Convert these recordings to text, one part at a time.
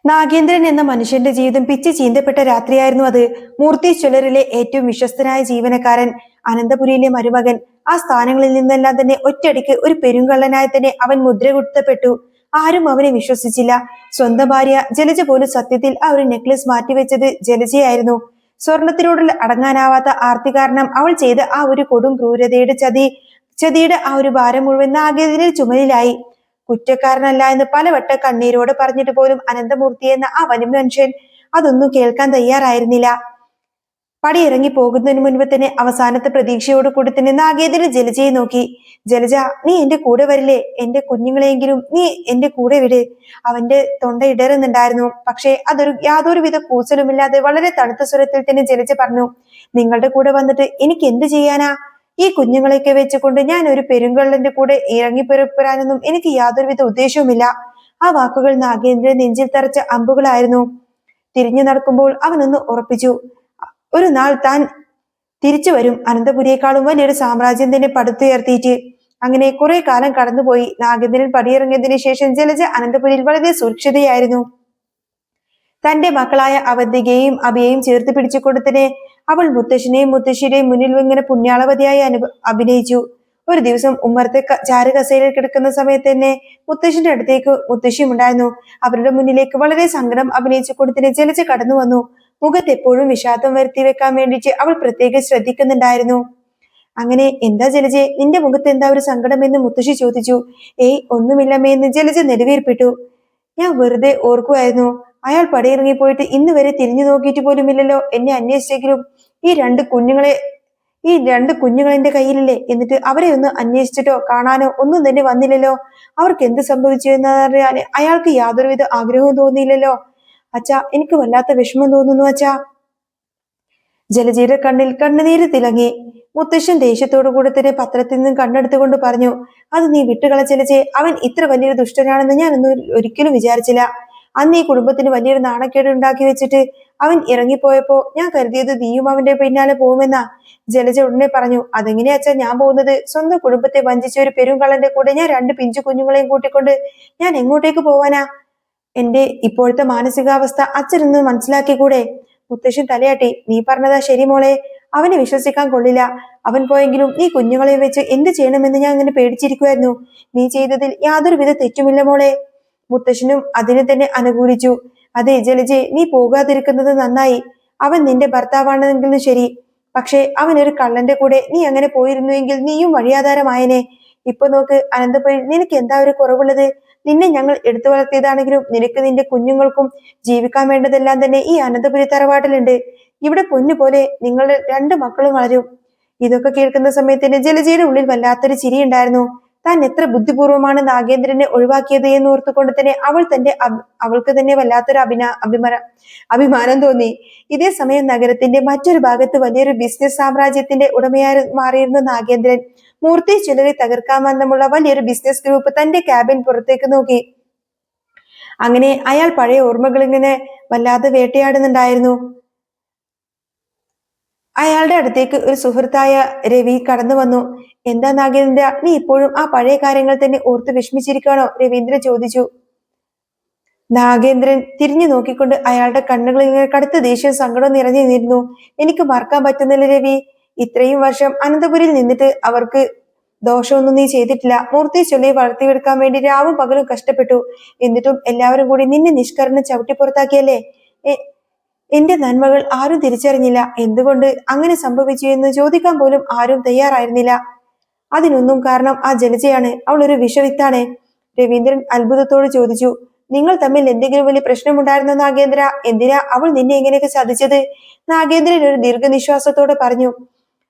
നാഗേന്ദ്രൻ എന്ന മനുഷ്യന്റെ ജീവിതം പിച്ച് ചീന്തപ്പെട്ട രാത്രിയായിരുന്നു അത്. മൂർത്തി ജ്വല്ലറിലെ ഏറ്റവും വിശ്വസ്തനായ ജീവനക്കാരൻ, അനന്തപുരിയിലെ മരുമകൻ, ആ സ്ഥാനങ്ങളിൽ നിന്നെല്ലാം തന്നെ ഒറ്റയടിക്ക് ഒരു പെരുങ്കള്ളനായി തന്നെ അവൻ മുദ്രകുത്തപ്പെട്ടു. ആരും അവനെ വിശ്വസിച്ചില്ല. സ്വന്തം ഭാര്യ ജലജ പോലും സത്യത്തിൽ ആ ഒരു നെക്ലസ് മാറ്റിവെച്ചത് ജലജയായിരുന്നു. സ്വർണത്തിനോടുള്ള അടങ്ങാനാവാത്ത ആർത്തി കാരണം അവൾ ചെയ്ത ആ ഒരു കൊടും ക്രൂരതയുടെ ചതിയുടെ ആ ഒരു ഭാരം മുഴുവൻ നാഗേന്ദ്രന്റെ ചുമലിലായി. കുറ്റക്കാരനല്ല എന്ന് പലവട്ട കണ്ണീരോടെ പറഞ്ഞിട്ട് പോലും അനന്തമൂർത്തി എന്ന ആ വനമനുഷ്യൻ അതൊന്നും കേൾക്കാൻ തയ്യാറായിരുന്നില്ല. പടിയിറങ്ങി പോകുന്നതിന് മുൻപ് തന്നെ അവസാനത്തെ പ്രതീക്ഷയോട് കൂടി തന്നെ നാഗേന്ദ്രൻ ജലജയെ നോക്കി. ജലജ, നീ എന്റെ കൂടെ വരില്ലേ? എന്റെ കുഞ്ഞുങ്ങളെങ്കിലും നീ എന്റെ കൂടെ വിട്. അവന്റെ തൊണ്ട ഇടറുന്നുണ്ടായിരുന്നു. പക്ഷേ യാതൊരുവിധ കൂസലുമില്ലാതെ വളരെ തണുത്ത സ്വരത്തിൽ തന്നെ ജലജ പറഞ്ഞു, നിങ്ങളുടെ കൂടെ വന്നിട്ട് എനിക്ക് എന്ത് ചെയ്യാനാ? ഈ കുഞ്ഞുങ്ങളെയൊക്കെ വെച്ചുകൊണ്ട് ഞാൻ ഒരു പെരുങ്കള്ളന്റെ കൂടെ ഇറങ്ങിപ്പുറപ്പെടാനൊന്നും എനിക്ക് യാതൊരുവിധ ഉദ്ദേശവുമില്ല. ആ വാക്കുകൾ നാഗേന്ദ്രൻ നെഞ്ചിൽ തറച്ച അമ്പുകളായിരുന്നു. തിരിഞ്ഞു നടക്കുമ്പോൾ അവനൊന്ന് ഉറപ്പിച്ചു, ഒരു നാൾ താൻ തിരിച്ചു വരും, അനന്തപുരിയേക്കാളും വലിയൊരു സാമ്രാജ്യം തന്നെ പടുത്തുയർത്തിയിട്ട്. അങ്ങനെ കുറെ കാലം കടന്നുപോയി. നാഗേന്ദ്രൻ പടിയിറങ്ങിയതിനു ശേഷം ജലജ അനന്തപുരിയിൽ വളരെ സുരക്ഷിതയായിരുന്നു. തന്റെ മക്കളായ അവന്തികയെയും അഭിയെയും ചേർത്ത് പിടിച്ചുകൊണ്ട് തന്നെ അവൾ മുത്തശ്ശനെയും മുത്തശ്ശിയുടെയും മുന്നിൽ ഇങ്ങനെ പുണ്യാളവതിയായി അഭിനയിച്ചു. ഒരു ദിവസം ഉമ്മറത്തെ ചാരുകസേരയിൽ കിടക്കുന്ന സമയത്ത് തന്നെ മുത്തശ്ശിന്റെ അടുത്തേക്ക് മുത്തശ്ശിയും ഉണ്ടായിരുന്നു. അവരുടെ മുന്നിലേക്ക് വളരെ സങ്കടം അഭിനയിച്ചുകൊണ്ട് തന്നെ ജലജ കടന്നു വന്നു. മുഖത്ത് എപ്പോഴും വിഷാദം വരുത്തി വെക്കാൻ വേണ്ടിയിട്ട് അവൾ പ്രത്യേകം ശ്രദ്ധിക്കുന്നുണ്ടായിരുന്നു. അങ്ങനെ, എന്താ ജലജെ, നിന്റെ മുഖത്ത് എന്താ ഒരു സങ്കടം എന്ന് മുത്തശ്ശി ചോദിച്ചു. ഏയ്, ഒന്നുമില്ലമ്മേ എന്ന് ജലജ നെടുവീർപ്പിട്ടു. ഞാൻ വെറുതെ ഓർക്കുമായിരുന്നു, അയാൾ പടിയിറങ്ങിപ്പോയിട്ട് ഇന്ന് വരെ തിരിഞ്ഞു നോക്കിയിട്ട് പോലുമില്ലല്ലോ. എന്നെ അന്വേഷിച്ചെങ്കിലും ഈ രണ്ട് കുഞ്ഞുങ്ങൾ എന്റെ കയ്യിലില്ലേ? എന്നിട്ട് അവരെ ഒന്ന് അന്വേഷിച്ചിട്ടോ കാണാനോ ഒന്നും തന്നെ വന്നില്ലല്ലോ. അവർക്ക് എന്ത് സംഭവിച്ചു എന്നറിയാൻ അയാൾക്ക് യാതൊരുവിധ ആഗ്രഹവും തോന്നിയില്ലല്ലോ. അച്ഛാ, എനിക്ക് വല്ലാത്ത വിഷമം തോന്നുന്നു അച്ഛാ. ജലജയുടെ കണ്ണിൽ കണ്ണുനീര് തിളങ്ങി. മുത്തശ്ശൻ ദേഷ്യത്തോടു കൂടെ തന്നെ പത്രത്തിൽ നിന്നും കണ്ണെടുത്തുകൊണ്ട് പറഞ്ഞു, അത് നീ വിട്ടുകള ജലജെ. അവൻ ഇത്ര വലിയൊരു ദുഷ്ടനാണെന്ന് ഞാനൊന്നും ഒരിക്കലും വിചാരിച്ചില്ല. അന്ന് ഈ കുടുംബത്തിന് വലിയൊരു നാണക്കേട് ഉണ്ടാക്കി വെച്ചിട്ട് അവൻ ഇറങ്ങിപ്പോയപ്പോ ഞാൻ കരുതിയത് നീയും അവന്റെ പിന്നാലെ പോകുമെന്നാ. ജലജ ഉടനെ പറഞ്ഞു, അതെങ്ങനെയാ അച്ഛാ ഞാൻ പോകുന്നത്? സ്വന്തം കുടുംബത്തെ വഞ്ചിച്ച ഒരു പെരുങ്കള്ളന്റെ കൂടെ ഞാൻ രണ്ട് പിഞ്ചു കുഞ്ഞുങ്ങളെയും കൂട്ടിക്കൊണ്ട് ഞാൻ എങ്ങോട്ടേക്ക് പോവാനാ? എന്റെ ഇപ്പോഴത്തെ മാനസികാവസ്ഥ അച്ഛനൊന്ന് മനസ്സിലാക്കിക്കൂടെ? മുത്തശ്ശൻ തലയാട്ടി. നീ പറഞ്ഞതാ ശരി മോളെ, അവനെ വിശ്വസിക്കാൻ കൊള്ളില്ല. അവൻ പോയെങ്കിലും നീ കുഞ്ഞുങ്ങളെ വെച്ച് എന്ത് ചെയ്യണമെന്ന് ഞാൻ അങ്ങനെ പേടിച്ചിരിക്കുമായിരുന്നു. നീ ചെയ്തതിൽ യാതൊരുവിധ തെറ്റുമില്ല മോളെ. മുത്തശ്ശനും അതിനെ തന്നെ അനുകൂലിച്ചു. അതെ ജലജെ, നീ പോകാതിരിക്കുന്നത് നന്നായി. അവൻ നിന്റെ ഭർത്താവാണെങ്കിലും ശരി, പക്ഷെ അവനൊരു കള്ളന്റെ കൂടെ നീ അങ്ങനെ പോയിരുന്നുവെങ്കിൽ നീയും വഴിയാധാരമായനെ. ഇപ്പൊ നോക്ക് അനന്തപുരി, നിനക്ക് എന്താ ഒരു കുറവുള്ളത്? നിന്നെ ഞങ്ങൾ എടുത്തു വളർത്തിയതാണെങ്കിലും നിനക്ക് നിന്റെ കുഞ്ഞുങ്ങൾക്കും ജീവിക്കാൻ വേണ്ടതെല്ലാം തന്നെ ഈ അനന്തപുരി തറവാട്ടിലുണ്ട്. ഇവിടെ പൊന്നുപോലെ നിങ്ങളുടെ രണ്ട് മക്കളും വളരും. ഇതൊക്കെ കേൾക്കുന്ന സമയത്തിന് ജലജയുടെ ഉള്ളിൽ വല്ലാത്തൊരു ചിരി ഉണ്ടായിരുന്നു. താൻ എത്ര ബുദ്ധിപൂർവമാണ് നാഗേന്ദ്രനെ ഒഴിവാക്കിയത് എന്ന് ഓർത്തുകൊണ്ട് തന്നെ അവൾക്ക് തന്നെ വല്ലാത്തൊരു അഭിമാനം തോന്നി. ഇതേ സമയം നഗരത്തിന്റെ മറ്റൊരു ഭാഗത്ത് വലിയൊരു ബിസിനസ് സാമ്രാജ്യത്തിന്റെ ഉടമയായി മാറിയിരുന്ന നാഗേന്ദ്രൻ മൂർത്തി ജ്വല്ലറി തകർക്കാൻ ബന്ധമുള്ള വലിയൊരു ബിസിനസ് ഗ്രൂപ്പ് തന്റെ ക്യാബിൻ പുറത്തേക്ക് നോക്കി. അങ്ങനെ അയാൾ പഴയ ഓർമ്മകൾ ഇങ്ങനെ വല്ലാതെ വേട്ടയാടുന്നുണ്ടായിരുന്നു. അയാളുടെ അടുത്തേക്ക് ഒരു സുഹൃത്തായ രവി കടന്നു വന്നു. എന്താ നാഗേന്ദ്ര, നീ ഇപ്പോഴും ആ പഴയ കാര്യങ്ങൾ തന്നെ ഓർത്ത് വിഷമിച്ചിരിക്കുകയാണോ? രവീന്ദ്രൻ ചോദിച്ചു. നാഗേന്ദ്രൻ തിരിഞ്ഞു നോക്കിക്കൊണ്ട് അയാളുടെ കണ്ണുകളിൽ കടുത്ത ദേഷ്യവും സങ്കടവും നിറഞ്ഞു നിന്നിരുന്നു. എനിക്ക് മറക്കാൻ പറ്റുന്നില്ല രവി, ഇത്രയും വർഷം അനന്തപുരിയിൽ നിന്നിട്ട് അവർക്ക് ദോഷമൊന്നും നീ ചെയ്തിട്ടില്ല. മൂർത്തി ചൊല്ലി വളർത്തിയെടുക്കാൻ വേണ്ടി രാവും പകലും കഷ്ടപ്പെട്ടു. എന്നിട്ടും എല്ലാവരും കൂടി നിന്നെ നിഷ്കരണം ചവിട്ടി പുറത്താക്കിയല്ലേ? എന്റെ നന്മകൾ ആരും തിരിച്ചറിഞ്ഞില്ല. എന്തുകൊണ്ട് അങ്ങനെ സംഭവിച്ചു എന്ന് ചോദിക്കാൻ പോലും ആരും തയ്യാറായിരുന്നില്ല. അതിനൊന്നും കാരണം ആ ജലജയാണ്. അവൾ ഒരു വിഷവിത്താണ്. രവീന്ദ്രൻ അത്ഭുതത്തോട് ചോദിച്ചു. നിങ്ങൾ തമ്മിൽ എന്തെങ്കിലും വലിയ പ്രശ്നമുണ്ടായിരുന്നോ നാഗേന്ദ്ര? എന്തിനാ അവൾ നിന്നെ എങ്ങനെയൊക്കെ ചതിച്ചത്? നാഗേന്ദ്രൻ ഒരു ദീർഘനിശ്വാസത്തോടെ പറഞ്ഞു.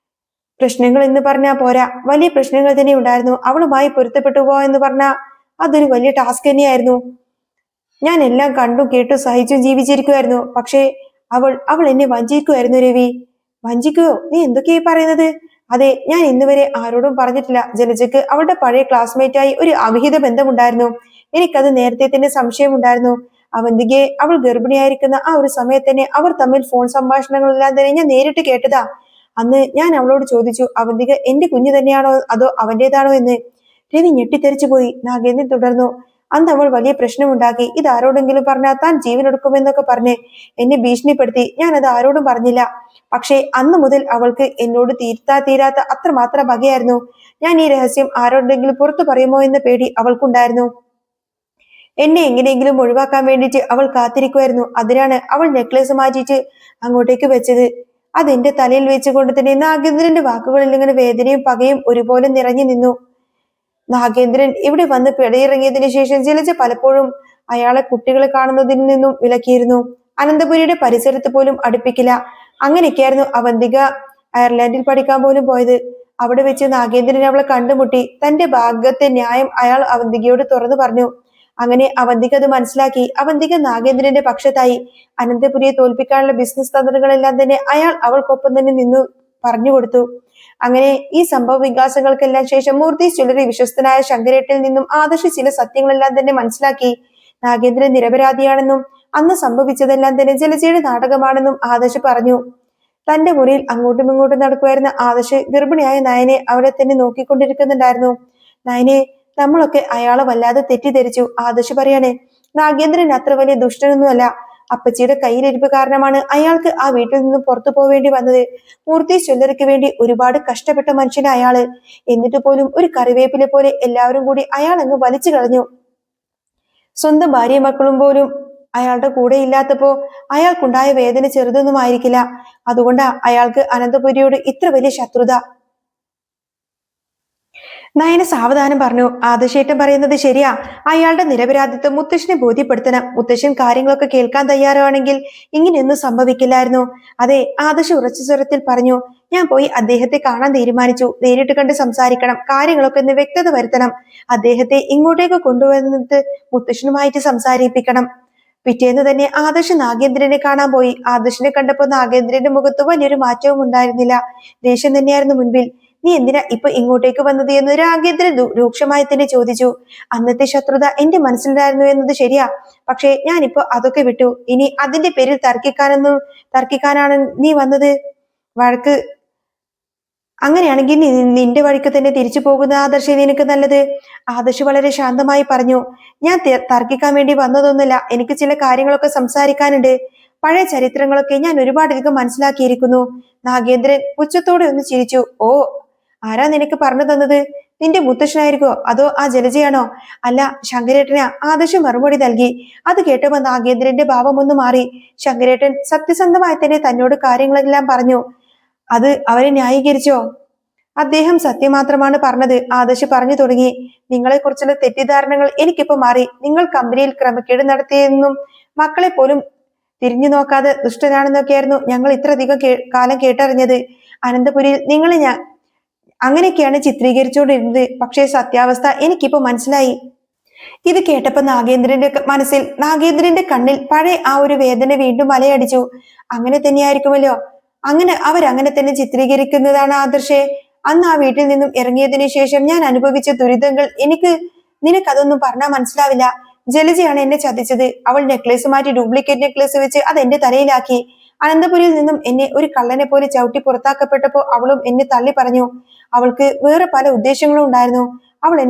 പ്രശ്നങ്ങൾ എന്ന് പറഞ്ഞാൽ പോരാ, വലിയ പ്രശ്നങ്ങൾ തന്നെ ഉണ്ടായിരുന്നു. അവളുമായി പൊരുത്തപ്പെട്ടു പോവാ എന്ന് പറഞ്ഞാൽ അതൊരു വലിയ ടാസ്ക് തന്നെയായിരുന്നു. ഞാൻ എല്ലാം കണ്ടും കേട്ടും സഹിച്ചും ജീവിച്ചിരിക്കുമായിരുന്നു. പക്ഷേ അവൾ എന്നെ വഞ്ചിക്കുമായിരുന്നു രവി. വഞ്ചിക്കുകയോ? നീ എന്തൊക്കെയായി പറയുന്നത്? അതെ, ഞാൻ ഇന്നുവരെ ആരോടും പറഞ്ഞിട്ടില്ല. ജലജയ്ക്ക് അവളുടെ പഴയ ക്ലാസ്മേറ്റായി ഒരു അവിഹിത ബന്ധമുണ്ടായിരുന്നു. എനിക്കത് നേരത്തെ തന്നെ സംശയമുണ്ടായിരുന്നു. അവന്തികയെ അവൾ ഗർഭിണിയായിരിക്കുന്ന ആ ഒരു സമയത്ത് തന്നെ അവർ തമ്മിൽ ഫോൺ സംഭാഷണങ്ങളെല്ലാം തന്നെ ഞാൻ നേരിട്ട് കേട്ടതാ. അന്ന് ഞാൻ അവളോട് ചോദിച്ചു, അവന്തിക എന്റെ കുഞ്ഞു തന്നെയാണോ അതോ അവന്റേതാണോ എന്ന്. രവി ഞെട്ടിത്തെറിച്ചു പോയി. നാഗേന്ദ്രൻ തുടർന്നു. അന്ന് അവൾ വലിയ പ്രശ്നമുണ്ടാക്കി. ഇത് ആരോടെങ്കിലും പറഞ്ഞാൽ താൻ ജീവനെടുക്കുമെന്നൊക്കെ പറഞ്ഞ് എന്നെ ഭീഷണിപ്പെടുത്തി. ഞാൻ അത് ആരോടും പറഞ്ഞില്ല. പക്ഷേ അന്ന് മുതൽ അവൾക്ക് എന്നോട് തീരാത്ത അത്രമാത്രം വകയായിരുന്നു. ഞാൻ ഈ രഹസ്യം ആരോടെങ്കിലും പുറത്തു പറയുമോ എന്ന പേടി അവൾക്കുണ്ടായിരുന്നു. എന്നെ എങ്ങനെയെങ്കിലും ഒഴിവാക്കാൻ വേണ്ടിയിട്ട് അവൾ കാത്തിരിക്കുമായിരുന്നു. അതിനാണ് അവൾ നെക്ലേസ് മാറ്റിയിട്ട് അങ്ങോട്ടേക്ക് വെച്ചത്. അതെന്റെ തലയിൽ വെച്ചുകൊണ്ട് തന്നെ നാഗേന്ദ്രന്റെ വാക്കുകളിൽ ഇങ്ങനെ വേദനയും പകയും ഒരുപോലെ നിറഞ്ഞു നിന്നു. നാഗേന്ദ്രൻ ഇവിടെ വന്ന് പിടയിറങ്ങിയതിനു ശേഷം ജലജ പലപ്പോഴും അയാളെ കുട്ടികളെ കാണുന്നതിൽ നിന്നും വിലക്കിയിരുന്നു. അനന്തപുരിയുടെ പരിസരത്ത് പോലും അടുപ്പിക്കില്ല. അങ്ങനെയൊക്കെയായിരുന്നു അവന്തിക അയർലാൻഡിൽ പഠിക്കാൻ പോലും പോയത്. അവിടെ വെച്ച് നാഗേന്ദ്രൻ അവളെ കണ്ടുമുട്ടി. തന്റെ ഭാഗത്തെ ന്യായം അയാൾ അവന്തികയോട് തുറന്നു പറഞ്ഞു. അങ്ങനെ അവന്തിക അത് മനസ്സിലാക്കി. അവന്തിക നാഗേന്ദ്രന്റെ പക്ഷത്തായി. അനന്തപുരിയെ തോൽപ്പിക്കാനുള്ള ബിസിനസ് തന്ത്രങ്ങളെല്ലാം തന്നെ അയാൾ അവൾക്കൊപ്പം തന്നെ നിന്നു പറഞ്ഞു കൊടുത്തു. അങ്ങനെ ഈ സംഭവ വികാസങ്ങൾക്കെല്ലാം ശേഷം മൂർത്തി ജ്വല്ലറി വിശ്വസ്തനായ ശങ്കരേട്ടിൽ നിന്നും ആദർശ് ചില സത്യങ്ങളെല്ലാം തന്നെ മനസ്സിലാക്കി. നാഗേന്ദ്രൻ നിരപരാധിയാണെന്നും അന്ന് സംഭവിച്ചതെല്ലാം തന്നെ ജലജയുടെ നാടകമാണെന്നും ആദർശ് പറഞ്ഞു. തന്റെ മുറിയിൽ അങ്ങോട്ടും ഇങ്ങോട്ടും നടക്കുമായിരുന്ന ആദർശ് ഗർഭിണിയായ നയനെ അവളെ തന്നെ നോക്കിക്കൊണ്ടിരിക്കുന്നുണ്ടായിരുന്നു. നയനെ, നമ്മളൊക്കെ അയാളെ വല്ലാതെ തെറ്റിദ്ധരിച്ചു. ആദർശ് പറയാണ്. നാഗേന്ദ്രൻ അത്ര വലിയ ദുഷ്ടനൊന്നുമല്ല. അപ്പച്ചിയുടെ കയ്യിലിരിപ്പ് കാരണമാണ് അയാൾക്ക് ആ വീട്ടിൽ നിന്ന് പുറത്തു പോവേണ്ടി വന്നത്. മൂർത്തി ജ്വല്ലറിക്ക് വേണ്ടി ഒരുപാട് കഷ്ടപ്പെട്ട മനുഷ്യനാ അയാള്. എന്നിട്ട് പോലും ഒരു കറിവേപ്പിലെ പോലെ എല്ലാവരും കൂടി അയാൾ അങ്ങ് വലിച്ചു കളഞ്ഞു. സ്വന്തം ഭാര്യയും മക്കളും പോലും അയാളുടെ കൂടെ ഇല്ലാത്തപ്പോ അയാൾക്കുണ്ടായ വേദന ചെറുതൊന്നും ആയിരിക്കില്ല. അതുകൊണ്ടാ അയാൾക്ക് അനന്തപുരിയോട് ഇത്ര വലിയ ശത്രുത. നയന സാവധാനം പറഞ്ഞു. ആദർശേട്ടൻ പറയുന്നത് ശരിയാ. അയാളുടെ നിരപരാധിത്വം മുത്തശ്ശനെ ബോധ്യപ്പെടുത്തണം. മുത്തശ്ശൻ കാര്യങ്ങളൊക്കെ കേൾക്കാൻ തയ്യാറാണെങ്കിൽ ഇങ്ങനെയൊന്നും സംഭവിക്കില്ലായിരുന്നു. അതെ, ആദർശ് ഉറച്ച സ്വരത്തിൽ പറഞ്ഞു. ഞാൻ പോയി അദ്ദേഹത്തെ കാണാൻ തീരുമാനിച്ചു. നേരിട്ട് കണ്ട് സംസാരിക്കണം. കാര്യങ്ങളൊക്കെ ഒന്ന് വ്യക്തത വരുത്തണം. അദ്ദേഹത്തെ ഇങ്ങോട്ടേക്ക് കൊണ്ടുവന്നിട്ട് മുത്തശ്ശനുമായിട്ട് സംസാരിപ്പിക്കണം. പിറ്റേന്ന് തന്നെ ആദർശ് നാഗേന്ദ്രനെ കാണാൻ പോയി. ആദർശിനെ കണ്ടപ്പോൾ നാഗേന്ദ്രന്റെ മുഖത്ത് വലിയൊരു മാറ്റവും ഉണ്ടായിരുന്നില്ല. ദേഷ്യം തന്നെയായിരുന്നു മുൻപിൽ. നീ എന്തിനാ ഇപ്പൊ ഇങ്ങോട്ടേക്ക് വന്നത് എന്ന് നാഗേന്ദ്രൻ രൂക്ഷമായി തന്നെ ചോദിച്ചു. അന്നത്തെ ശത്രുത എന്റെ മനസ്സിലായിരുന്നു എന്നത് ശരിയാ. പക്ഷെ ഞാനിപ്പോ അതൊക്കെ വിട്ടു. ഇനി അതിന്റെ പേരിൽ തർക്കിക്കാനാണ് നീ വന്നത്. വഴക്ക് അങ്ങനെയാണെങ്കിൽ നിന്റെ വഴിക്ക് തന്നെ തിരിച്ചു പോകുന്ന ആദർശ് നിനക്ക് നല്ലത്. ആദർശ് വളരെ ശാന്തമായി പറഞ്ഞു. ഞാൻ തർക്കിക്കാൻ വേണ്ടി വന്നതൊന്നുമില്ല. എനിക്ക് ചില കാര്യങ്ങളൊക്കെ സംസാരിക്കാനുണ്ട്. പഴയ ചരിത്രങ്ങളൊക്കെ ഞാൻ ഒരുപാടധികം മനസ്സിലാക്കിയിരിക്കുന്നു. നാഗേന്ദ്രൻ പുച്ഛത്തോടെ ഒന്ന് ചിരിച്ചു. ഓ, ആരാ നിനക്ക് പറഞ്ഞു തന്നത്? നിന്റെ മുത്തശ്ശനായിരിക്കോ അതോ ആ ജലജയാണോ? അല്ല, ശങ്കരേട്ടനാ. ആദർശ് മറുപടി നൽകി. അത് കേട്ടപ്പോൾ നാഗേന്ദ്രന്റെ ഭാവം ഒന്ന് മാറി. ശങ്കരേട്ടൻ സത്യസന്ധമായി തന്നെ തന്നോട് കാര്യങ്ങളെല്ലാം പറഞ്ഞു. അത് അവരെ ന്യായീകരിച്ചോ? അദ്ദേഹം സത്യം മാത്രമാണ് പറഞ്ഞത്. ആദർശ് പറഞ്ഞു തുടങ്ങി. നിങ്ങളെ കുറിച്ചുള്ള തെറ്റിദ്ധാരണകൾ എനിക്കിപ്പോ മാറി. നിങ്ങൾ കമ്പനിയിൽ ക്രമക്കേട് നടത്തിയെന്നും മക്കളെ പോലും തിരിഞ്ഞു നോക്കാതെ ദുഷ്ടനാണെന്നൊക്കെയായിരുന്നു ഞങ്ങൾ ഇത്രയധികം കാലം കേട്ടറിഞ്ഞത്. അനന്തപുരിയിൽ നിങ്ങളെ അങ്ങനെയൊക്കെയാണ് ചിത്രീകരിച്ചുകൊണ്ടിരുന്നത്. പക്ഷേ സത്യാവസ്ഥ എനിക്കിപ്പോ മനസ്സിലായി. ഇത് കേട്ടപ്പോ നാഗേന്ദ്രന്റെ കണ്ണിൽ പഴയ ആ ഒരു വേദന വീണ്ടും അലയടിച്ചു. അങ്ങനെ തന്നെയായിരിക്കുമല്ലോ. അവരങ്ങനെ തന്നെ ചിത്രീകരിക്കുന്നതാണ് ആദർശേ. അന്ന് ആ വീട്ടിൽ നിന്നും ഇറങ്ങിയതിനു ശേഷം ഞാൻ അനുഭവിച്ച ദുരിതങ്ങൾ നിനക്കതൊന്നും പറഞ്ഞാൽ മനസ്സിലാവില്ല. ജലജയാണ് എന്നെ ചതിച്ചത്. അവൾ നെക്ലേസ് മാറ്റി ഡ്യൂപ്ലിക്കേറ്റ് നെക്ലേസ് വെച്ച് അത് എന്റെ തലയിലാക്കി. അനന്തപുരിയിൽ നിന്നും എന്നെ ഒരു കള്ളനെ പോലെ ചവിട്ടി പുറത്താക്കപ്പെട്ടപ്പോ അവളും എന്നെ തള്ളി പറഞ്ഞു. അവൾക്ക് വേറെ പല ഉദ്ദേശങ്ങളും ഉണ്ടായിരുന്നു. അവൾ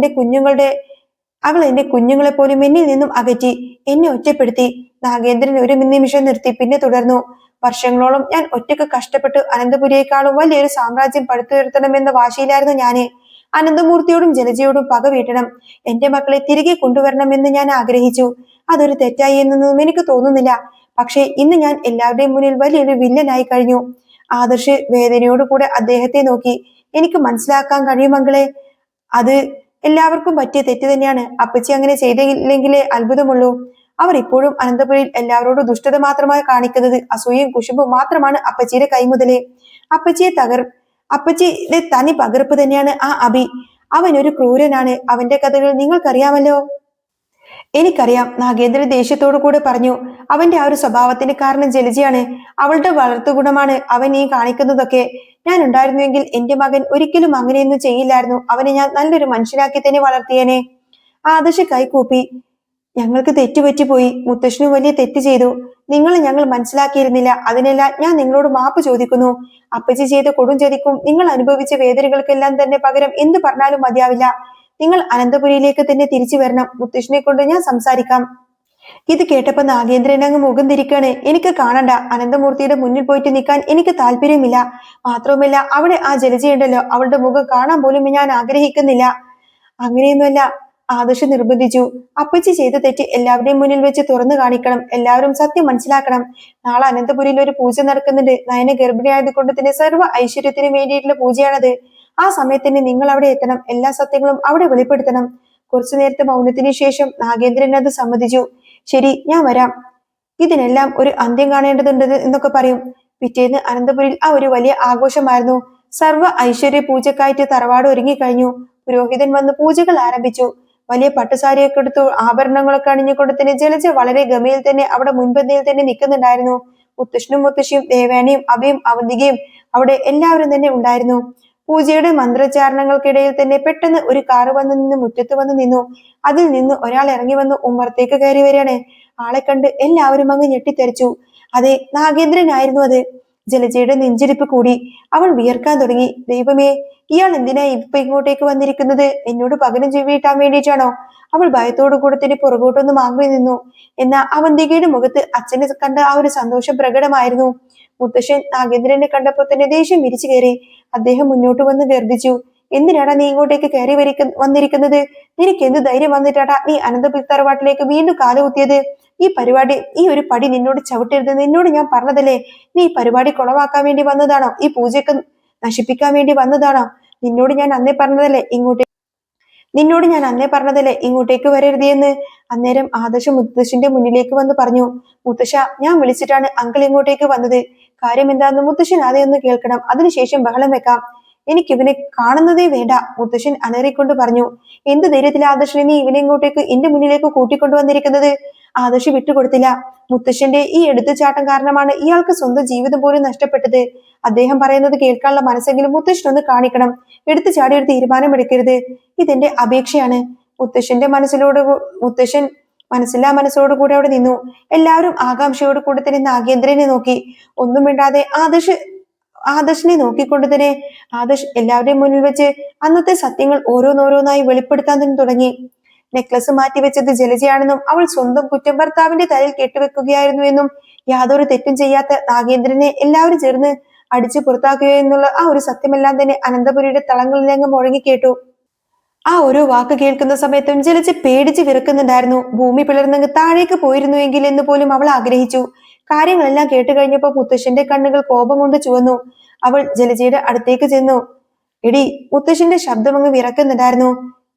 എന്റെ കുഞ്ഞുങ്ങളെ പോലും എന്നിൽ നിന്നും അകറ്റി, എന്നെ ഒറ്റപ്പെടുത്തി. നാഗേന്ദ്രൻ ഒരു നിമിഷം നിർത്തി, പിന്നെ തുടർന്നു. വർഷങ്ങളോളം ഞാൻ ഒറ്റയ്ക്ക് കഷ്ടപ്പെട്ട് അനന്തപുരിയേക്കാളും വലിയൊരു സാമ്രാജ്യം പടുത്തുയർത്തണമെന്ന വാശിയിലായിരുന്നു ഞാന്. അനന്തമൂർത്തിയോടും ജലജയോടും പക വീട്ടണം. എന്റെ മക്കളെ തിരികെ കൊണ്ടുവരണമെന്ന് ഞാൻ ആഗ്രഹിച്ചു. അതൊരു തെറ്റായി എന്നൊന്നും എനിക്ക് തോന്നുന്നില്ല. പക്ഷെ ഇന്ന് ഞാൻ എല്ലാവരുടെയും മുന്നിൽ വലിയൊരു വില്ലനായി കഴിഞ്ഞു. ആദർശ് വേദനയോടുകൂടെ അദ്ദേഹത്തെ നോക്കി. എനിക്ക് മനസ്സിലാക്കാൻ കഴിയും മകളെ. അത് എല്ലാവർക്കും പറ്റിയ തെറ്റ് തന്നെയാണ്. അപ്പച്ചി അങ്ങനെ ചെയ്തില്ലെങ്കിലേ അത്ഭുതമുള്ളൂ. അവർ ഇപ്പോഴും അനന്തപുരിയിൽ എല്ലാവരോടും ദുഷ്ടത മാത്രമായി കാണിക്കുന്നത്. അസൂയയും കുശുമ്പും മാത്രമാണ് അപ്പച്ചിയുടെ കൈമുതലേ. അപ്പച്ചിയുടെ തനി പകർപ്പ് തന്നെയാണ് ആ അഭി. അവൻ ഒരു ക്രൂരനാണ്. അവന്റെ കഥകൾ നിങ്ങൾക്കറിയാമല്ലോ. എനിക്കറിയാം, നാഗേന്ദ്രൻ ദേഷ്യത്തോടു കൂടെ പറഞ്ഞു. അവന്റെ ആ ഒരു സ്വഭാവത്തിന് കാരണം ജലജയാണ്. അവളുടെ വളർത്തുഗുണമാണ് അവൻ ഈ കാണിക്കുന്നതൊക്കെ. ഞാൻ ഉണ്ടായിരുന്നുവെങ്കിൽ എന്റെ മകൻ ഒരിക്കലും അങ്ങനെയൊന്നും ചെയ്യില്ലായിരുന്നു. അവനെ ഞാൻ നല്ലൊരു മനുഷ്യനാക്കി തന്നെ വളർത്തിയേനെ. ആദർശ് കൈകൂപ്പി. ഞങ്ങൾക്ക് തെറ്റുപറ്റിപ്പോയി. മുത്തശ്ശനും വലിയ തെറ്റ് ചെയ്തു. നിങ്ങളെ ഞങ്ങൾ മനസ്സിലാക്കിയിരുന്നില്ല. അതിനെല്ലാം ഞാൻ നിങ്ങളോട് മാപ്പ് ചോദിക്കുന്നു. അപ്പച്ചി ചെയ്ത കൊടും ചതിക്കും നിങ്ങൾ അനുഭവിച്ച വേദനകൾക്കെല്ലാം തന്നെ പകരം എന്ത് പറഞ്ഞാലും മതിയാവില്ല. നിങ്ങൾ അനന്തപുരിയിലേക്ക് തന്നെ തിരിച്ചു വരണം. മുത്തശ്ശിനെ കൊണ്ട് ഞാൻ സംസാരിക്കാം. ഇത് കേട്ടപ്പോ നാഗേന്ദ്രൻ അങ്ങ് മുഖം തിരിക്കാണ്. എനിക്ക് കാണണ്ട. അനന്തമൂർത്തിയുടെ മുന്നിൽ പോയിട്ട് നിൽക്കാൻ എനിക്ക് താല്പര്യമില്ല. മാത്രവുമല്ല അവിടെ ആ ജലജയുണ്ടല്ലോ, അവളുടെ മുഖം കാണാൻ പോലും ഞാൻ ആഗ്രഹിക്കുന്നില്ല. അങ്ങനെയൊന്നുമല്ല, ആദർശ് നിർബന്ധിച്ചു. അപ്പച്ചി ചെയ്ത തെറ്റ് എല്ലാവരുടെയും മുന്നിൽ വെച്ച് തുറന്നു കാണിക്കണം. എല്ലാവരും സത്യം മനസ്സിലാക്കണം. നാളെ അനന്തപുരിയിൽ ഒരു പൂജ നടക്കുന്നുണ്ട്. നയന ഗർഭിണിയായത് കൊണ്ട് തന്നെ സർവ്വ ഐശ്വര്യത്തിന് വേണ്ടിയിട്ടുള്ള പൂജയാണത്. ആ സമയത്തിന് നിങ്ങൾ അവിടെ എത്തണം. എല്ലാ സത്യങ്ങളും അവിടെ വെളിപ്പെടുത്തണം. കുറച്ചു നേരത്തെ മൗനത്തിന് ശേഷം നാഗേന്ദ്രൻ അത് സമ്മതിച്ചു. ശരി, ഞാൻ വരാം. ഇതിനെല്ലാം ഒരു അന്ത്യം കാണേണ്ടതുണ്ട് എന്നൊക്കെ പറയും. പിറ്റേന്ന് അനന്തപുരിയിൽ ആ ഒരു വലിയ ആഘോഷമായിരുന്നു. സർവ്വ ഐശ്വര്യ പൂജക്കായിട്ട് തറവാട് ഒരുങ്ങിക്കഴിഞ്ഞു. പുരോഹിതൻ വന്ന് പൂജകൾ ആരംഭിച്ചു. വലിയ പട്ടുസാരിയൊക്കെ എടുത്തു ആഭരണങ്ങളൊക്കെ അണിഞ്ഞുകൊണ്ട് തന്നെ ജലജ വളരെ ഗമയിൽ തന്നെ അവിടെ മുൻപന്തിയിൽ തന്നെ നിൽക്കുന്നുണ്ടായിരുന്നു. മുത്തശ്ശനും മുത്തശ്ശിയും ദേവാനയും അഭയും അവന്തികയും അവിടെ എല്ലാവരും തന്നെ ഉണ്ടായിരുന്നു. പൂജയുടെ മന്ത്രോച്ചാരണങ്ങൾക്കിടയിൽ തന്നെ പെട്ടെന്ന് ഒരു കാറ് വന്നു നിന്ന് മുറ്റത്ത് വന്ന് നിന്നു. അതിൽ നിന്ന് ഒരാൾ ഇറങ്ങി വന്ന് ഉമ്മറത്തേക്ക് കയറി വരികയാണ്. ആളെ കണ്ട് എല്ലാവരും അങ്ങ് ഞെട്ടിത്തെറിച്ചു. അതെ, നാഗേന്ദ്രനായിരുന്നു അത്. ജലജയുടെ നെഞ്ചിരിപ്പ് കൂടി. അവൾ വിയർക്കാൻ തുടങ്ങി. ദൈവമേ, ഇയാൾ എന്തിനാ ഇപ്പൊ ഇങ്ങോട്ടേക്ക് വന്നിരിക്കുന്നത്? എന്നോട് പകരം വീട്ടാൻ വേണ്ടിയിട്ടാണോ? അവൾ ഭയത്തോടു കൂടെ തന്നെ പുറകോട്ടൊന്ന് മാറി നിന്നു. എന്നാൽ അവന്തികയുടെ മുഖത്ത് അച്ഛനെ കണ്ട ആ ഒരു സന്തോഷം പ്രകടമായിരുന്നു. മുത്തശ്ശൻ നാഗേന്ദ്രനെ കണ്ടപ്പോൾ തന്നെ ദേഷ്യം വിരിച്ചു കയറി. അദ്ദേഹം മുന്നോട്ട് വന്ന് ഗർഭിച്ചു. എന്തിനാടാ നീ ഇങ്ങോട്ടേക്ക് കയറി വന്നിരിക്കുന്നത്? നിനക്ക് എന്ത് ധൈര്യം വന്നിട്ടാടാ നീ അനന്തപുരി തറവാട്ടിലേക്ക് വീണ്ടും കാലുകുത്തിയത്? ഈ ഒരു പടി നിന്നോട് ചവിട്ടരുത്. നിന്നോട് ഞാൻ പറഞ്ഞതല്ലേ? നീ ഈ പരിപാടി കുളവാക്കാൻ വേണ്ടി വന്നതാണോ? ഈ പൂജയ്ക്ക് നശിപ്പിക്കാൻ വേണ്ടി വന്നതാണോ? നിന്നോട് ഞാൻ അന്നേ പറഞ്ഞതല്ലേ ഇങ്ങോട്ടേക്ക് വരരുത് എന്ന്. അന്നേരം ആദർശ് മുത്തശ്ശന്റെ മുന്നിലേക്ക് വന്ന് പറഞ്ഞു. മുത്തശ്ശ, ഞാൻ വിളിച്ചിട്ടാണ് അങ്കിൾ ഇങ്ങോട്ടേക്ക് വന്നത്. കാര്യം എന്താണെന്ന് മുത്തശ്ശൻ ആദ്യം ഒന്ന് കേൾക്കണം. അതിനുശേഷം ബഹളം വെക്കാം. എനിക്കിവനെ കാണുന്നതേ വേണ്ട, മുത്തശ്ശൻ അലറിക്കൊണ്ട് പറഞ്ഞു. എന്ത് ധൈര്യത്തിലെ ആദർശിനെ നീ ഇവനെ ഇങ്ങോട്ടേക്ക് എന്റെ മുന്നിലേക്ക് കൂട്ടിക്കൊണ്ടുവന്നിരിക്കുന്നത്? ആദർശ് വിട്ടുകൊടുത്തില്ല. മുത്തശ്ശന്റെ ഈ എടുത്തുചാട്ടം കാരണമാണ് ഇയാൾക്ക് സ്വന്തം ജീവിതം പോലും നഷ്ടപ്പെട്ടത്. അദ്ദേഹം പറയുന്നത് കേൾക്കാനുള്ള മനസ്സെങ്കിലും മുത്തശ്ശനൊന്ന് കാണിക്കണം. എടുത്തു ചാടി ഒരു തീരുമാനം എടുക്കരുത്. ഇതെന്റെ അപേക്ഷയാണ്. മുത്തശ്ശൻ മനസ്സില്ലാ മനസ്സോടുകൂടി അവിടെ നിന്നു. എല്ലാവരും ആകാംക്ഷയോട് കൂടെ തന്നെ നാഗേന്ദ്രനെ നോക്കി. ഒന്നും മിണ്ടാതെ ആദർശിനെ നോക്കിക്കൊണ്ട് തന്നെ ആദർശ് എല്ലാവരുടെയും മുന്നിൽ വെച്ച് അന്നത്തെ സത്യങ്ങൾ ഓരോന്നോരോന്നായി വെളിപ്പെടുത്താൻ തന്നെ തുടങ്ങി. നെക്ലസ് മാറ്റിവെച്ചത് ജലജയാണെന്നും അവൾ സ്വന്തം കുറ്റം ഭർത്താവിന്റെ തലയിൽ കെട്ടുവെക്കുകയായിരുന്നു എന്നും യാതൊരു തെറ്റും ചെയ്യാത്ത നാഗേന്ദ്രനെ എല്ലാവരും ചേർന്ന് അടിച്ചു പുറത്താക്കുക എന്നുള്ള ആ ഒരു സത്യമെല്ലാം തന്നെ അനന്തപുരിയുടെ തളങ്ങളിലങ്ങ് മുഴങ്ങി കേട്ടു. ആ ഓരോ വാക്ക് കേൾക്കുന്ന സമയത്തും ജലജ പേടിച്ച് വിറക്കുന്നുണ്ടായിരുന്നു. ഭൂമി പിളർന്നങ്ങ് താഴേക്ക് പോയിരുന്നുവെങ്കിൽ എന്ന് പോലും അവൾ ആഗ്രഹിച്ചു. കാര്യങ്ങളെല്ലാം കേട്ട് കഴിഞ്ഞപ്പോ മുത്തശ്ശന്റെ കണ്ണുകൾ കോപം കൊണ്ട് ചുവന്നു. അവൾ ജലജയുടെ അടുത്തേക്ക് ചെന്നു. എടി, മുത്തശ്ശന്റെ ശബ്ദം അങ്ങ് വിറക്കുന്നുണ്ടായിരുന്നു.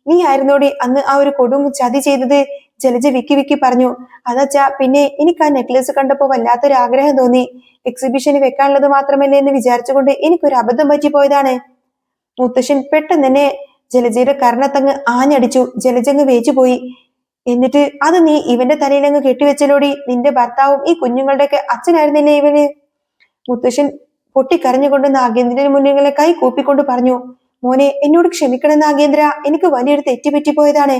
നീ ആയിരുന്നോടി അന്ന് ആ ഒരു കൊടും ചതി ചെയ്തത്? ജലജ വിക്കി വിക്കി പറഞ്ഞു. അതച്ചാ, പിന്നെ എനിക്ക് ആ നെക്ലേസ് കണ്ടപ്പോ വല്ലാത്തൊരു ആഗ്രഹം തോന്നി. എക്സിബിഷന് വെക്കാനുള്ളത് മാത്രമല്ലേ എന്ന് വിചാരിച്ചുകൊണ്ട് എനിക്കൊരു അബദ്ധം പറ്റിപ്പോയതാണ്. മുത്തശ്ശൻ പെട്ടെന്ന് തന്നെ ജലജയുടെ കർണത്തങ്ങ് ആഞ്ഞടിച്ചു. ജലജങ്ങ് വേച്ചുപോയി. എന്നിട്ട് അത് നീ ഇവന്റെ തലയിലങ്ങ് കെട്ടിവെച്ചലോടി. നിന്റെ ഭർത്താവും ഈ കുഞ്ഞുങ്ങളുടെയൊക്കെ അച്ഛനായിരുന്നില്ലേ ഇവന്? മുത്തശ്ശൻ പൊട്ടിക്കരഞ്ഞുകൊണ്ട് നാഗേന്ദ്രന് മുന്നിലെ കൈ കൂപ്പിക്കൊണ്ട് പറഞ്ഞു. മോനെ, എന്നോട് ക്ഷമിക്കണം നാഗേന്ദ്ര, എനിക്ക് വലിയൊരു തെറ്റ് പറ്റിപ്പോയതാണ്.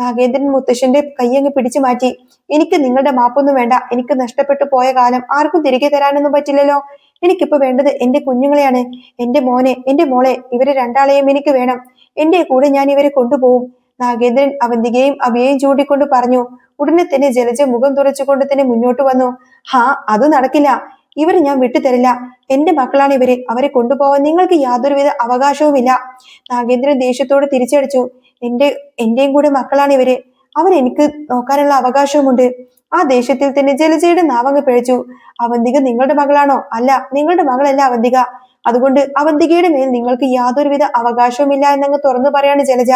നാഗേന്ദ്രൻ മുത്തശ്ശന്റെ കൈയങ്ങ് പിടിച്ചു മാറ്റി. എനിക്ക് നിങ്ങളുടെ മാപ്പൊന്നും വേണ്ട. എനിക്ക് നഷ്ടപ്പെട്ടു പോയ കാലം ആർക്കും തിരികെ തരാനൊന്നും പറ്റില്ലല്ലോ. എനിക്കിപ്പോ വേണ്ടത് എന്റെ കുഞ്ഞുങ്ങളെയാണ്. എന്റെ മോനെ, എന്റെ മോളെ, ഇവരെ രണ്ടാളെയും എനിക്ക് വേണം. എന്റെ കൂടെ ഞാൻ ഇവരെ കൊണ്ടുപോകും. നാഗേന്ദ്രൻ അവന്തികയും അഭയെയും ചൂണ്ടിക്കൊണ്ട് പറഞ്ഞു. ഉടനെ തന്നെ ജലജ മുഖം തുറച്ചുകൊണ്ട് തന്നെ മുന്നോട്ട് വന്നു. അത് നടക്കില്ല. ഇവരെ ഞാൻ വിട്ടുതരില്ല. എന്റെ മക്കളാണ് ഇവര്. അവരെ കൊണ്ടുപോവാൻ നിങ്ങൾക്ക് യാതൊരുവിധ അവകാശവുമില്ല. നാഗേന്ദ്രൻ ദേഷ്യത്തോട് തിരിച്ചടിച്ചു. എന്റെയും കൂടെ മക്കളാണ് ഇവര്. അവരെനിക്ക് നോക്കാനുള്ള അവകാശവുമുണ്ട്. ആ ദേഷ്യത്തിൽ തന്നെ ജലജയുടെ നാവങ്ങ് പിഴച്ചു. അവന്തിക നിങ്ങളുടെ മകളാണോ? അല്ല, നിങ്ങളുടെ മകളല്ല അവന്തിക. അതുകൊണ്ട് അവന്തികയുടെ മേൽ നിങ്ങൾക്ക് യാതൊരുവിധ അവകാശവുമില്ല എന്നങ്ങ് തുറന്നു പറയാണ് ജലജ.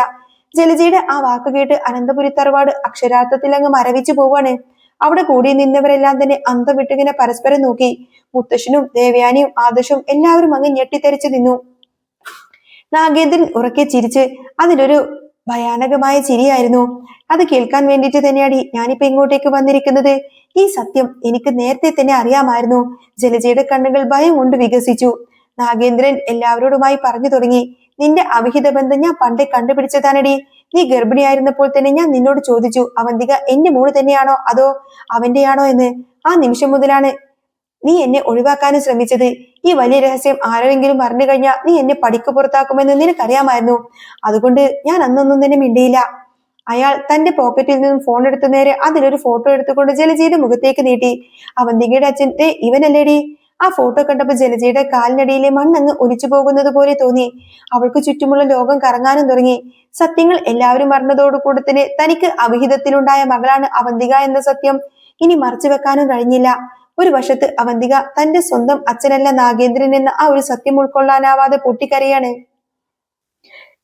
ജലജയുടെ ആ വാക്ക് കേട്ട് അനന്തപുരി തറവാട് അക്ഷരാർത്ഥത്തിൽ അങ്ങ് മരവിച്ചു പോവാണ്. അവിടെ കൂടി നിന്നവരെല്ലാം തന്നെ അന്തം വിട്ടിങ്ങനെ പരസ്പരം നോക്കി. മുത്തശ്ശനും ദേവയാനിയും ആദർശവും എല്ലാവരും അങ്ങ് ഞെട്ടിത്തെറിച്ചു നിന്നു. നാഗേന്ദ്രൻ ഉറക്കെ ചിരിച്ച്, അതിലൊരു ഭയാനകമായ ചിരിയായിരുന്നു. അത് കേൾക്കാൻ വേണ്ടിയിട്ട് തന്നെയാണ് ഞാനിപ്പോ ഇങ്ങോട്ടേക്ക് വന്നിരിക്കുന്നത്. ഈ സത്യം എനിക്ക് നേരത്തെ തന്നെ അറിയാമായിരുന്നു. ജലജയുടെ കണ്ണുകൾ ഭയം കൊണ്ട് വികസിച്ചു. നാഗേന്ദ്രൻ എല്ലാവരോടുമായി പറഞ്ഞു തുടങ്ങി. നിന്റെ അവിഹിത ബന്ധം ഞാൻ പണ്ടേ കണ്ടുപിടിച്ചതാണടി. നീ ഗർഭിണിയായിരുന്നപ്പോൾ തന്നെ ഞാൻ നിന്നോട് ചോദിച്ചു, അവന്തിക എന്റെ മോള് തന്നെയാണോ അതോ അവന്റെയാണോ എന്ന്. ആ നിമിഷം മുതലാണ് നീ എന്നെ ഒഴിവാക്കാനും ശ്രമിച്ചത്. ഈ വലിയ രഹസ്യം ആരെങ്കിലും അറിഞ്ഞു കഴിഞ്ഞാൽ നീ എന്നെ പടിക്ക് പുറത്താക്കുമെന്ന് നിനക്കറിയാമായിരുന്നു. അതുകൊണ്ട് ഞാൻ അന്നൊന്നും തന്നെ മിണ്ടിയില്ല. അയാൾ തന്റെ പോക്കറ്റിൽ നിന്നും ഫോൺ എടുത്തു നേരെ അതിലൊരു ഫോട്ടോ എടുത്തുകൊണ്ട് ജലജയുടെ മുഖത്തേക്ക് നീട്ടി. അവന്തികയുടെ അച്ഛൻ, ഇവനല്ലേടി? ആ ഫോട്ടോ കണ്ടപ്പോൾ ജലജയുടെ കാലിനടിയിലെ മണ്ണങ്ങ് ഒലിച്ചു പോകുന്നത് പോലെ തോന്നി. അവൾക്ക് ചുറ്റുമുള്ള ലോകം കറങ്ങാനും തുടങ്ങി. സത്യങ്ങൾ എല്ലാവരും അറിഞ്ഞതോടുകൂടി തന്നെ തനിക്ക് അവിഹിതത്തിലുണ്ടായ മകളാണ് അവന്തിക എന്ന സത്യം ഇനി മറച്ചു വെക്കാനും കഴിഞ്ഞില്ല. ഒരു വശത്ത് അവന്തിക തന്റെ സ്വന്തം അച്ഛനല്ല നാഗേന്ദ്രൻ എന്ന ആ ഒരു സത്യം ഉൾക്കൊള്ളാനാവാതെ പൊട്ടിക്കരയാണ്.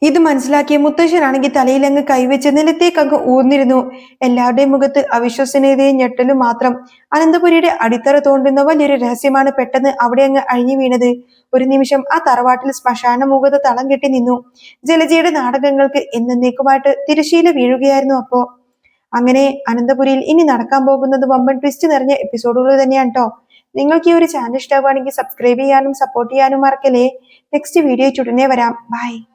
ഇത് മനസ്സിലാക്കിയ മുത്തശ്ശനാണെങ്കിൽ തലയിലങ്ങ് കൈവച്ച് നിലത്തേക്കങ്ങ് ഊർന്നിരുന്നു. എല്ലാവരുടെയും മുഖത്ത് അവിശ്വസനീയതയും ഞെട്ടലും മാത്രം. അനന്തപുരിയുടെ അടിത്തറ തോണ്ടുന്ന വലിയൊരു രഹസ്യമാണ് പെട്ടെന്ന് അവിടെ അങ്ങ് അഴിഞ്ഞു വീണത്. ഒരു നിമിഷം ആ തറവാട്ടിൽ ശ്മശാന മൂകത തളം കെട്ടി നിന്നു. ജലജയുടെ നാടകങ്ങൾക്ക് എന്നേക്കുമായിട്ട് തിരശീല വീഴുകയായിരുന്നു അപ്പോ. അങ്ങനെ അനന്തപുരിയിൽ ഇനി നടക്കാൻ പോകുന്നത് വമ്പൻ ട്വിസ്റ്റ് നിറഞ്ഞ എപ്പിസോഡുകൾ തന്നെയാണ് കേട്ടോ. നിങ്ങൾക്ക് ഈ ഒരു ചാനൽ ഇഷ്ടമാവുകയാണെങ്കിൽ സബ്സ്ക്രൈബ് ചെയ്യാനും സപ്പോർട്ട് ചെയ്യാനും മറക്കല്ലേ. നെക്സ്റ്റ് വീഡിയോ ഉടനെ വരാം. ബൈ.